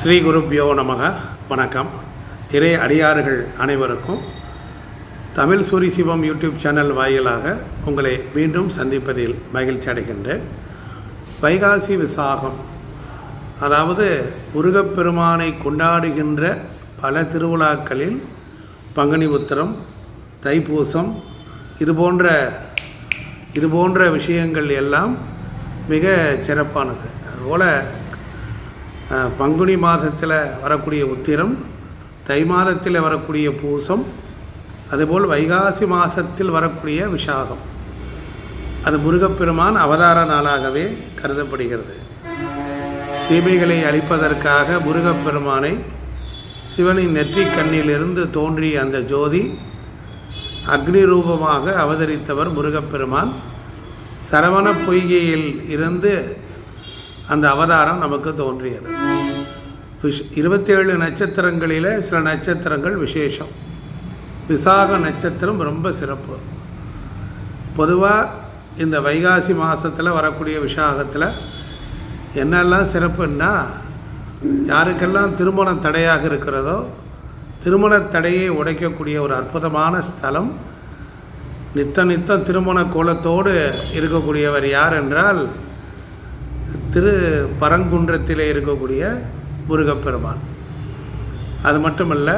ஸ்ரீ குருப்யோ நமக. வணக்கம். இறை அடியார்கள் அனைவருக்கும் தமிழ் சூரி சிவம் யூடியூப் சேனல் வாயிலாக உங்களை மீண்டும் சந்திப்பதில் மகிழ்ச்சி அடைகின்றேன். வைகாசி விசாகம், அதாவது முருகப்பெருமானை கொண்டாடுகின்ற பல திருவிழாக்களில் பங்குனி உத்திரம், தைப்பூசம் இதுபோன்ற விஷயங்கள் எல்லாம் மிக சிறப்பானது. அதுபோல் பங்குனி மாதத்தில் வரக்கூடிய உத்திரம், தை மாதத்தில் வரக்கூடிய பூசம், அதுபோல் வைகாசி மாதத்தில் வரக்கூடிய விசாகம், அது முருகப்பெருமான் அவதார நாளாகவே கருதப்படுகிறது. தீமைகளை அழிப்பதற்காக முருகப்பெருமானை சிவனின் நெற்றிக் கண்ணிலிருந்து தோன்றிய அந்த ஜோதி அக்னி ரூபமாக அவதரித்தவர் முருகப்பெருமான். சரவண பொய்கையில் இருந்து அந்த அவதாரம் நமக்கு தோன்றியது. 27 நட்சத்திரங்களில் சில நட்சத்திரங்கள் விசேஷம். விசாக நட்சத்திரம் ரொம்ப சிறப்பு. பொதுவாக இந்த வைகாசி மாதத்தில் வரக்கூடிய விசாகத்தில் என்னெல்லாம் சிறப்புன்னா, யாருக்கெல்லாம் திருமண தடையாக இருக்கிறதோ திருமண தடையை உடைக்கக்கூடிய ஒரு அற்புதமான ஸ்தலம். நித்தம் திருமண கோலத்தோடு இருக்கக்கூடியவர் யார் என்றால் திரு பரங்குன்றத்திலே இருக்கக்கூடிய முருகப்பெருமான். அது மட்டுமல்ல,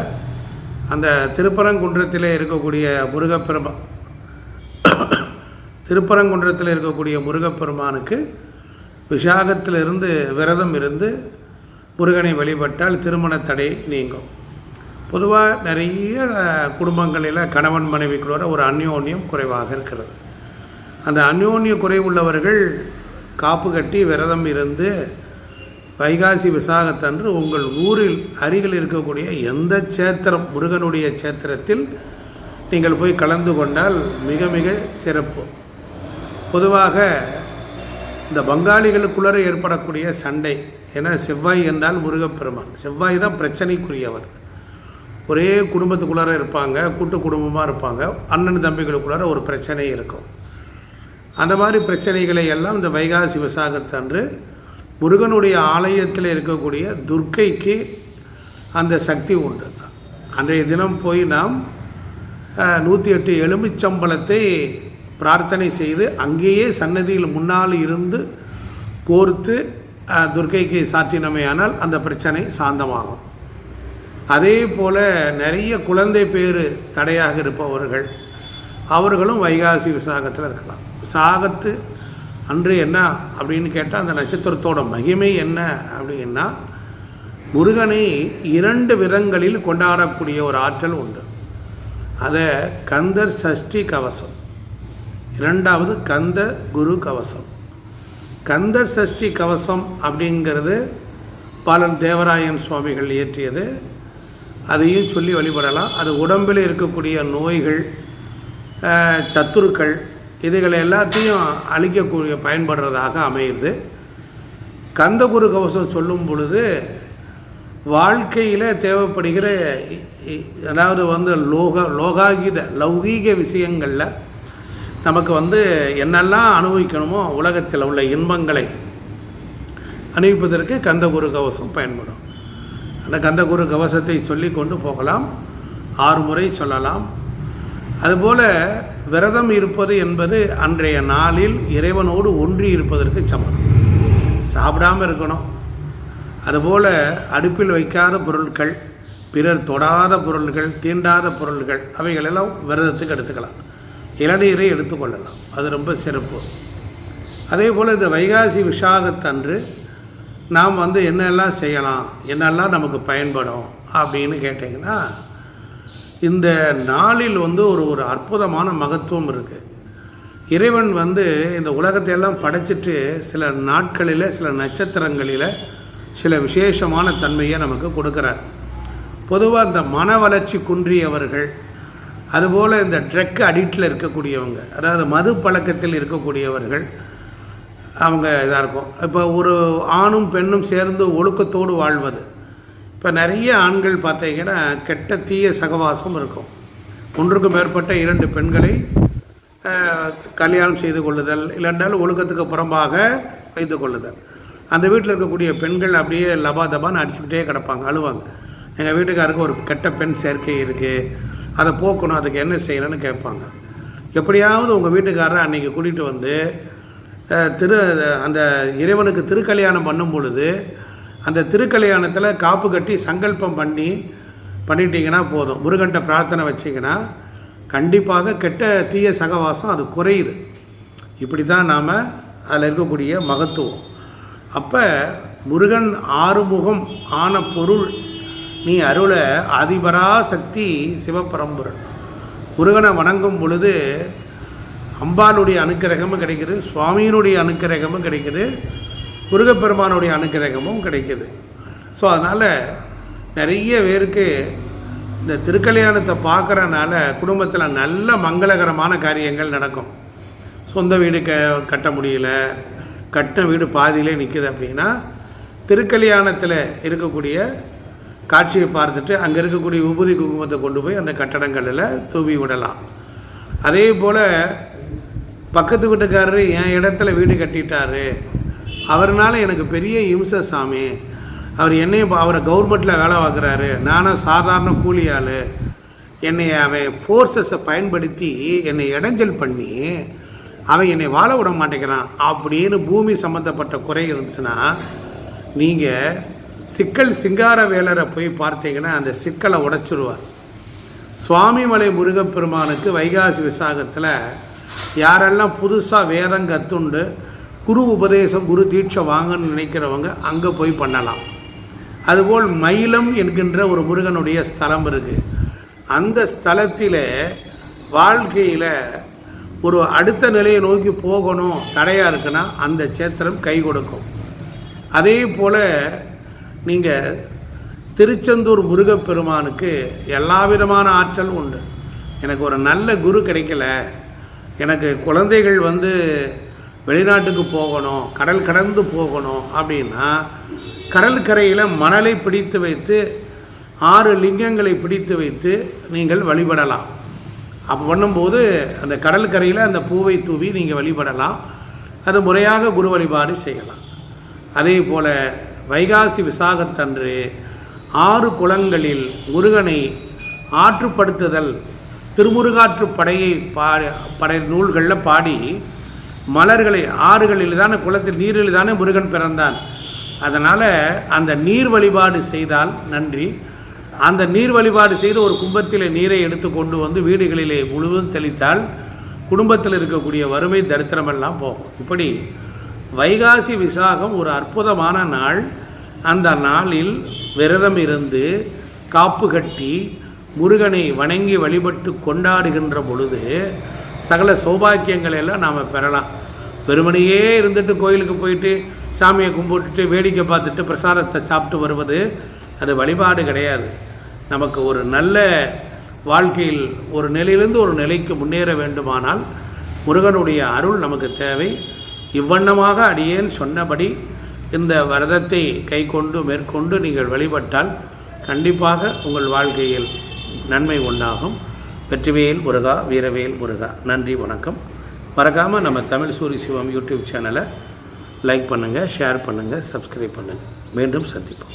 அந்த திருப்பரங்குன்றத்திலே இருக்கக்கூடிய திருப்பரங்குன்றத்தில் இருக்கக்கூடிய முருகப்பெருமானுக்கு விசாகத்திலிருந்து விரதம் இருந்து முருகனை வழிபட்டால் திருமண தடை நீங்கும். பொதுவாக நிறைய குடும்பங்களில் கணவன் மனைவிக்குள்ள ஒரு அந்யோன்யம் குறைவாக இருக்கிறது. அந்த அந்யோன்ய குறைவுள்ளவர்கள் காப்பு கட்டி விரதம் இருந்து வைகாசி விசாகத்தன்று உங்கள் ஊரில் அருகில் இருக்கக்கூடிய எந்த சேத்திரம், முருகனுடைய சேத்திரத்தில் நீங்கள் போய் கலந்து கொண்டால் மிக மிக சிறப்பு. பொதுவாக இந்த பங்காளிகளுக்குள்ளே ஏற்படக்கூடிய சண்டை, ஏன்னா செவ்வாய் என்றால் முருகப்பெருமான், செவ்வாய் தான் பிரச்சனைக்குரியவர். ஒரே குடும்பத்துக்குள்ளார இருப்பாங்க, கூட்டு குடும்பமாக இருப்பாங்க, அண்ணன் தம்பிகளுக்குள்ளார ஒரு பிரச்சனை இருக்கும். அந்த மாதிரி பிரச்சனைகளை எல்லாம் இந்த வைகாசி விசாகத்தன்று முருகனுடைய ஆலயத்தில் இருக்கக்கூடிய துர்க்கைக்கு அந்த சக்தி உண்டு. அன்றைய தினம் போய் நாம் 108 எலுமிச்சம்பழத்தை பிரார்த்தனை செய்து அங்கேயே சன்னதியில் முன்னால் இருந்து கோர்த்து துர்க்கைக்கு சாற்றினமையானால் அந்த பிரச்சனை சாந்தமாகும். அதே போல் நிறைய குழந்தை பேர் தடையாக இருப்பவர்கள் அவர்களும் வைகாசி விசாகத்தில் இருக்கலாம். விசாகத்து அன்று என்ன அப்படின்னு கேட்டால், அந்த நட்சத்திரத்தோட மகிமை என்ன அப்படின்னா, முருகனை 2 விதங்களில் கொண்டாடக்கூடிய ஒரு ஆற்றல் உண்டு. அதை கந்தர் சஷ்டி கவசம், 2வது கந்த குரு கவசம். கந்தர் சஷ்டி கவசம் அப்படிங்கிறது பாலன் தேவராயன் சுவாமிகள் இயற்றியது. அதையும் சொல்லி வழிபடலாம். அது உடம்பில் இருக்கக்கூடிய நோய்கள், சத்துருக்கள், இதுகளை எல்லாத்தையும் அழிக்கக்கூடிய பயன்படுறதாக அமையுது. கந்தகுரு கவசம் சொல்லும் பொழுது வாழ்க்கையில் தேவைப்படுகிற, அதாவது லௌகீக விஷயங்களில் நமக்கு என்னெல்லாம் அனுபவிக்கணுமோ உலகத்தில் உள்ள இன்பங்களை அனுபவிப்பதற்கு கந்தகுரு கவசம் பயன்படும். அந்த கந்தகுரு கவசத்தை சொல்லி கொண்டு போகலாம், 6 முறை சொல்லலாம். அதுபோல் விரதம் இருப்பது என்பது அன்றைய நாளில் இறைவனோடு ஒன்றி இருப்பதற்கு சமம். சாப்பிடாமல் இருக்கணும். அதுபோல் அடுப்பில் வைக்காத பொருட்கள், பிறர் தொடாத பொருள்கள், தீண்டாத பொருள்கள், அவைகளெல்லாம் விரதத்துக்கு எடுத்துக்கலாம். இளநீரை எடுத்துக்கொள்ளலாம், அது ரொம்ப சிறப்பு. அதே போல் இந்த வைகாசி விசாகத்தன்று நாம் என்னெல்லாம் செய்யலாம், என்னெல்லாம் நமக்கு பயன்படும் அப்படின்னு கேட்டிங்கன்னா, இந்த நாளில் ஒரு அற்புதமான மகத்துவம் இருக்குது. இறைவன் இந்த உலகத்தை எல்லாம் படைச்சிட்டு சில நாட்களில், சில நட்சத்திரங்களில் சில விசேஷமான தன்மையை நமக்கு கொடுக்குறார். பொதுவாக இந்த மன வளர்ச்சி குன்றியவர்கள், அதுபோல் இந்த ட்ரக் அடிக்டில் இருக்கக்கூடியவங்க, அதாவது மது பழக்கத்தில் இருக்கக்கூடியவர்கள், அவங்க இதாக இருக்கும். இப்போ ஒரு ஆணும் பெண்ணும் சேர்ந்து ஒழுக்கத்தோடு வாழ்வது. இப்போ நிறைய ஆண்கள் பார்த்தீங்கன்னா கெட்ட தீய சகவாசம் இருக்கும். ஒன்றுக்கு மேற்பட்ட 2 பெண்களை கல்யாணம் செய்து கொள்ளுதல், இல்லைன்றால் ஒழுக்கத்துக்கு புறம்பாக வைத்து கொள்ளுதல். அந்த வீட்டில் இருக்கக்கூடிய பெண்கள் அப்படியே லபா தபான்னு அடிச்சுக்கிட்டே கிடப்பாங்க, அழுவாங்க. எங்கள் வீட்டுக்காருக்கு ஒரு கெட்ட பெண் சேர்க்கை இருக்குது, அதை போக்கணும், அதுக்கு என்ன செய்யணும்னு கேட்பாங்க. எப்படியாவது உங்கள் வீட்டுக்காரரை அன்றைக்கி கூட்டிகிட்டு வந்து அந்த இறைவனுக்கு திருக்கல்யாணம் பண்ணும் பொழுது அந்த திருக்கல்யாணத்தில் காப்பு கட்டி சங்கல்பம் பண்ணிட்டீங்கன்னா போதும், முருகன்ட்ட பிரார்த்தனை வச்சிங்கன்னா கண்டிப்பாக கெட்ட தீய சகவாசம் அது குறையுது. இப்படி தான் நாம் அதில் இருக்கக்கூடிய மகத்துவம். அப்போ முருகன் ஆறுமுகம் ஆன பொருள் நீ அருள ஆதிபராசக்தி சிவபரம்பொருள். முருகனை வணங்கும் பொழுது அம்பாளுடைய அனுக்கிரகமும் கிடைக்குது, சுவாமியினுடைய அனுக்கிரகமும் கிடைக்குது, முருகப்பெருமானுடைய அனுக்கிரகமும் கிடைக்குது. ஸோ அதனால் நிறைய பேருக்கு இந்த திருக்கல்யாணத்தை பார்க்குறனால குடும்பத்தில் நல்ல மங்களகரமான காரியங்கள் நடக்கும். சொந்த வீடு கட்ட முடியல, கட்டின வீடு பாதியிலே நிற்குது அப்படின்னா திருக்கல்யாணத்தில் இருக்கக்கூடிய காட்சியை பார்த்துட்டு அங்கே இருக்கக்கூடிய விபூதி குங்குமத்தை கொண்டு போய் அந்த கட்டடங்களில் தூவி விடலாம். அதே போல் பக்கத்து வீட்டுக்காரரு என் இடத்துல வீடு கட்டிட்டாரு, அவர்னால எனக்கு பெரிய இம்சை சாமி, அவரை கவர்மெண்ட்டில் வேலை பார்க்குறாரு, நானும் சாதாரண கூலி ஆள், என்னை அவன் ஃபோர்ஸஸை பயன்படுத்தி என்னை இடைஞ்சல் பண்ணி அவன் என்னை வாழ விட மாட்டேங்கிறான் அப்படின்னு பூமி சம்மந்தப்பட்ட குறை இருந்துச்சுன்னா நீங்கள் சிக்கல் சிங்கார வேலரை போய் பார்த்தீங்கன்னா அந்த சிக்கலை உடைச்சிருவார். சுவாமிமலை முருகப்பெருமானுக்கு வைகாசி விசாகத்தில் யாரெல்லாம் புதுசாக வேதம் கற்றுண்டு குரு உபதேசம் குரு தீட்சை வாங்கன்னு நினைக்கிறவங்க அங்கே போய் பண்ணலாம். அதுபோல் மயிலம் என்கின்ற ஒரு முருகனுடைய ஸ்தலம் இருக்குது. அந்த ஸ்தலத்தில் வாழ்க்கையில் ஒரு அடுத்த நிலையை நோக்கி போகணும், தடையாக இருக்குன்னா அந்த சேத்திரம் கை கொடுக்கும். அதே போல் நீங்கள் திருச்செந்தூர் முருகப்பெருமானுக்கு எல்லா விதமான ஆற்றல் உண்டு. எனக்கு ஒரு நல்ல குரு கிடைக்கல, எனக்கு குழந்தைகள் வெளிநாட்டுக்கு போகணும், கடல் கடந்து போகணும் அப்படின்னா கடற்கரையில் மணலை பிடித்து வைத்து 6 லிங்கங்களை பிடித்து வைத்து நீங்கள் வழிபடலாம். அப்போ பண்ணும்போது அந்த கடற்கரையில் அந்த பூவை தூவி நீங்கள் வழிபடலாம். அது முறையாக குரு வழிபாடு செய்யலாம். அதே போல் வைகாசி விசாகத்தன்று 6 குளங்களில் முருகனை ஆற்றுப்படுத்துதல் திருமுருகாற்று படை நூல்களில் பாடி மலர்களை ஆறுகளில் தானே குளத்தில் நீரில் தானே முருகன் பிறந்தான். அதனால் அந்த நீர் வழிபாடு செய்தால் நன்றி. அந்த நீர் வழிபாடு செய்து ஒரு கும்பத்தில் நீரை எடுத்து கொண்டு வந்து வீடுகளிலே முழுவதும் தெளித்தால் குடும்பத்தில் இருக்கக்கூடிய வறுமை தரித்திரமெல்லாம் போகும். இப்படி வைகாசி விசாகம் ஒரு அற்புதமான நாள். அந்த நாளில் விரதம் இருந்து காப்பு கட்டி முருகனை வணங்கி வழிபட்டு கொண்டாடுகின்ற பொழுது சகல சௌபாக்கியங்களை எல்லாம் நாம் பெறலாம். வெறுமனையே இருந்துட்டு கோயிலுக்கு போயிட்டு சாமியை கும்பிட்டுட்டு வேடிக்கை பார்த்துட்டு பிரசாதத்தை சாப்பிட்டு வருவது அது வழிபாடு கிடையாது. நமக்கு ஒரு நல்ல வாழ்க்கையில் ஒரு நிலையிலிருந்து ஒரு நிலைக்கு முன்னேற வேண்டுமானால் முருகனுடைய அருள் நமக்கு தேவை. இவ்வண்ணமாக அடியேன் சொன்னபடி இந்த விரதத்தை கை கொண்டு மேற்கொண்டு நீங்கள் வழிபட்டால் கண்டிப்பாக உங்கள் வாழ்க்கையில் நன்மை உண்டாகும். வெற்றிவேல் முருகா, வீரவேல் முருகா. நன்றி, வணக்கம். மறக்காமல் நம்ம தமிழ் சூரிய சிவம் யூடியூப் சேனலை லைக் பண்ணுங்கள், ஷேர் பண்ணுங்கள், சப்ஸ்கிரைப் பண்ணுங்கள். மீண்டும் சந்திப்போம்.